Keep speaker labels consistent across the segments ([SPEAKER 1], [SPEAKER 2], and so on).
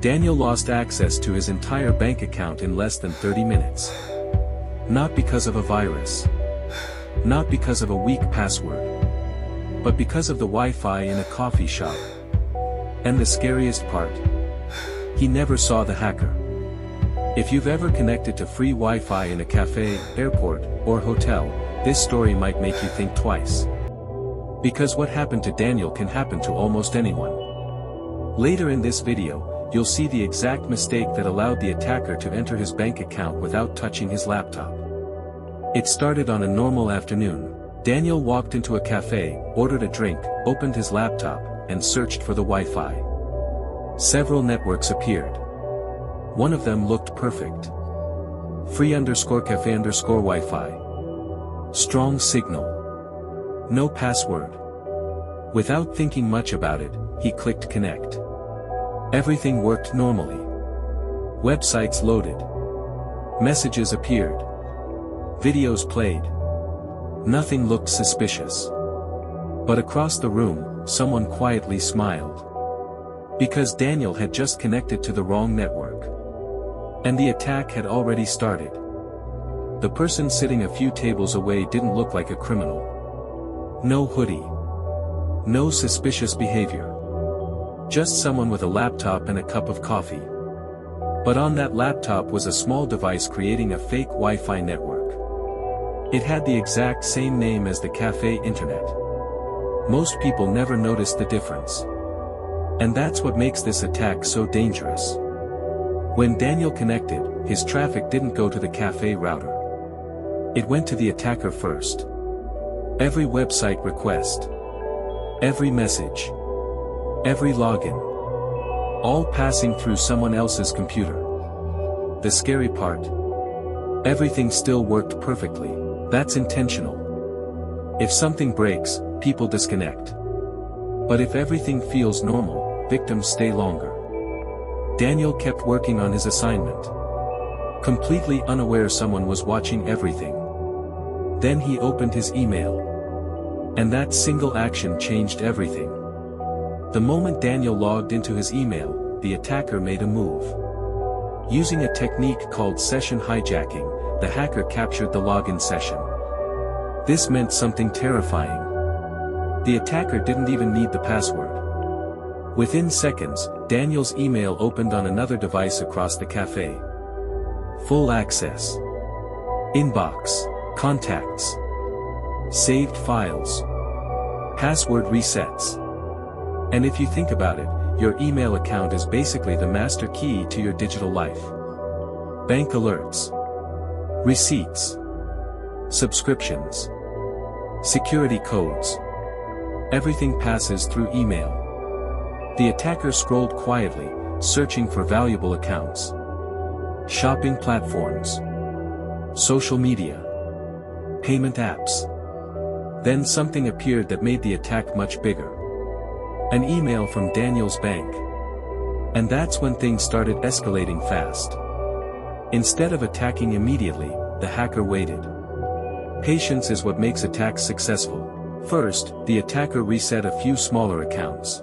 [SPEAKER 1] Daniel lost access to his entire bank account in less than 30 minutes. Not because of a virus. Not because of a weak password. But because of the Wi-Fi in a coffee shop. And the scariest part? He never saw the hacker. If you've ever connected to free Wi-Fi in a cafe, airport, or hotel, this story might make you think twice. Because what happened to Daniel can happen to almost anyone. Later in this video, you'll see the exact mistake that allowed the attacker to enter his bank account without touching his laptop. It started on a normal afternoon. Daniel walked into a cafe, ordered a drink, opened his laptop, and searched for the Wi-Fi. Several networks appeared. One of them looked perfect. Free_cafe_Wi-Fi. Strong signal. No password. Without thinking much about it, he clicked connect. Everything worked normally. Websites loaded. Messages appeared. Videos played. Nothing looked suspicious. But across the room, someone quietly smiled. Because Daniel had just connected to the wrong network. And the attack had already started. The person sitting a few tables away didn't look like a criminal. No hoodie. No suspicious behavior. Just someone with a laptop and a cup of coffee. But on that laptop was a small device creating a fake Wi-Fi network. It had the exact same name as the cafe internet. Most people never noticed the difference. And that's what makes this attack so dangerous. When Daniel connected, his traffic didn't go to the cafe router. It went to the attacker first. Every website request. Every message. Every login. All passing through someone else's computer. The scary part? Everything still worked perfectly. That's intentional. If something breaks, people disconnect. But if everything feels normal, victims stay longer. Daniel kept working on his assignment. Completely unaware someone was watching everything. Then he opened his email. And that single action changed everything. The moment Daniel logged into his email, the attacker made a move. Using a technique called session hijacking, the hacker captured the login session. This meant something terrifying. The attacker didn't even need the password. Within seconds, Daniel's email opened on another device across the cafe. Full access. Inbox. Contacts. Saved files. Password resets. And if you think about it, your email account is basically the master key to your digital life. Bank alerts. Receipts. Subscriptions. Security codes. Everything passes through email. The attacker scrolled quietly, searching for valuable accounts. Shopping platforms. Social media. Payment apps. Then something appeared that made the attack much bigger. An email from Daniel's bank. And that's when things started escalating fast. Instead of attacking immediately, the hacker waited. Patience is what makes attacks successful. First, the attacker reset a few smaller accounts.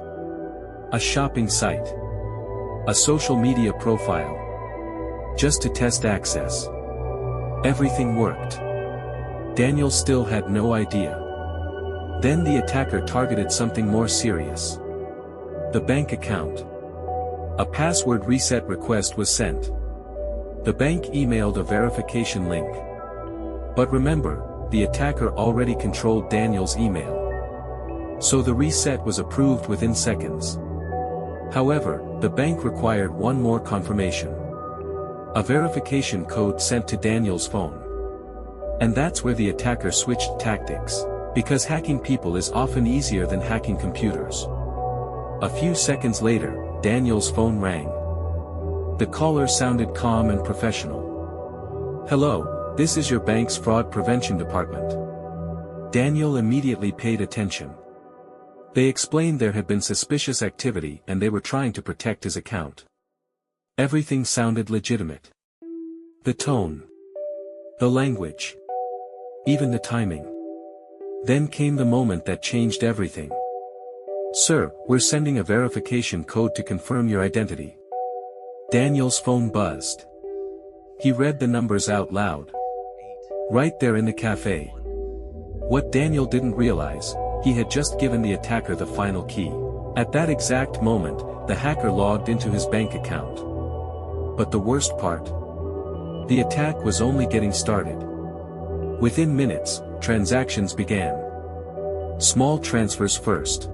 [SPEAKER 1] A shopping site. A social media profile. Just to test access. Everything worked. Daniel still had no idea. Then the attacker targeted something more serious. The bank account. A password reset request was sent. The bank emailed a verification link. But remember, the attacker already controlled Daniel's email. So the reset was approved within seconds. However, the bank required one more confirmation. A verification code sent to Daniel's phone. And that's where the attacker switched tactics. Because hacking people is often easier than hacking computers. A few seconds later, Daniel's phone rang. The caller sounded calm and professional. "Hello, this is your bank's fraud prevention department." Daniel immediately paid attention. They explained there had been suspicious activity and they were trying to protect his account. Everything sounded legitimate. The tone. The language. Even the timing. Then came the moment that changed everything. "Sir, we're sending a verification code to confirm your identity." Daniel's phone buzzed. He read the numbers out loud. Right there in the cafe. What Daniel didn't realize, he had just given the attacker the final key. At that exact moment, the hacker logged into his bank account. But the worst part? The attack was only getting started. Within minutes, transactions began. Small transfers first.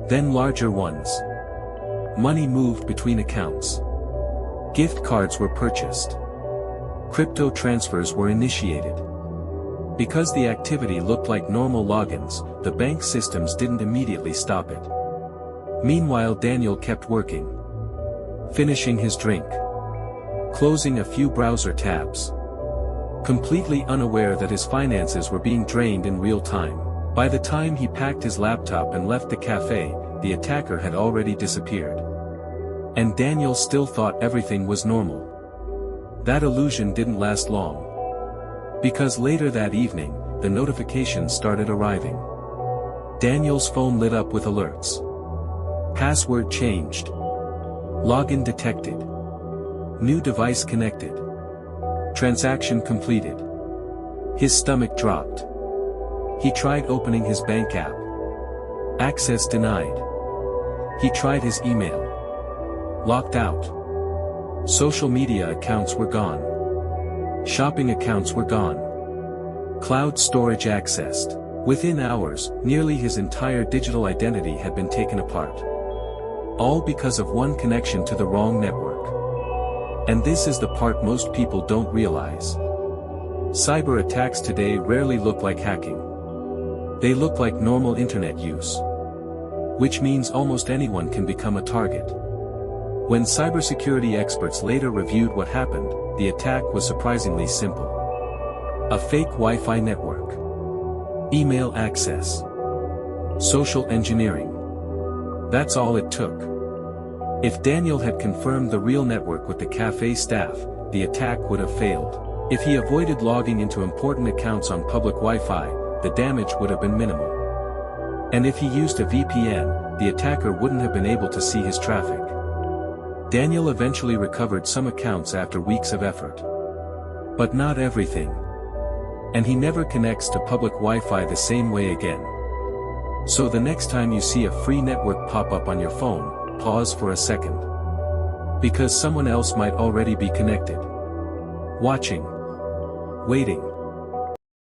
[SPEAKER 1] Then larger ones. Money moved between accounts. Gift cards were purchased. Crypto transfers were initiated. Because the activity looked like normal logins, the bank systems didn't immediately stop it. Meanwhile, Daniel kept working. Finishing his drink. Closing a few browser tabs. Completely unaware that his finances were being drained in real time. By the time he packed his laptop and left the cafe, the attacker had already disappeared. And Daniel still thought everything was normal. That illusion didn't last long. Because later that evening, the notifications started arriving. Daniel's phone lit up with alerts. Password changed. Login detected. New device connected. Transaction completed. His stomach dropped. He tried opening his bank app. Access denied. He tried his email. Locked out. Social media accounts were gone. Shopping accounts were gone. Cloud storage accessed. Within hours, nearly his entire digital identity had been taken apart. All because of one connection to the wrong network. And this is the part most people don't realize. Cyber attacks today rarely look like hacking. They look like normal internet use. Which means almost anyone can become a target. When cybersecurity experts later reviewed what happened, the attack was surprisingly simple. A fake Wi-Fi network. Email access. Social engineering. That's all it took. If Daniel had confirmed the real network with the cafe staff, the attack would have failed. If he avoided logging into important accounts on public Wi-Fi, the damage would have been minimal. And if he used a VPN, the attacker wouldn't have been able to see his traffic. Daniel eventually recovered some accounts after weeks of effort. But not everything. And he never connects to public Wi-Fi the same way again. So the next time you see a free network pop up on your phone, pause for a second. Because someone else might already be connected. Watching. Waiting.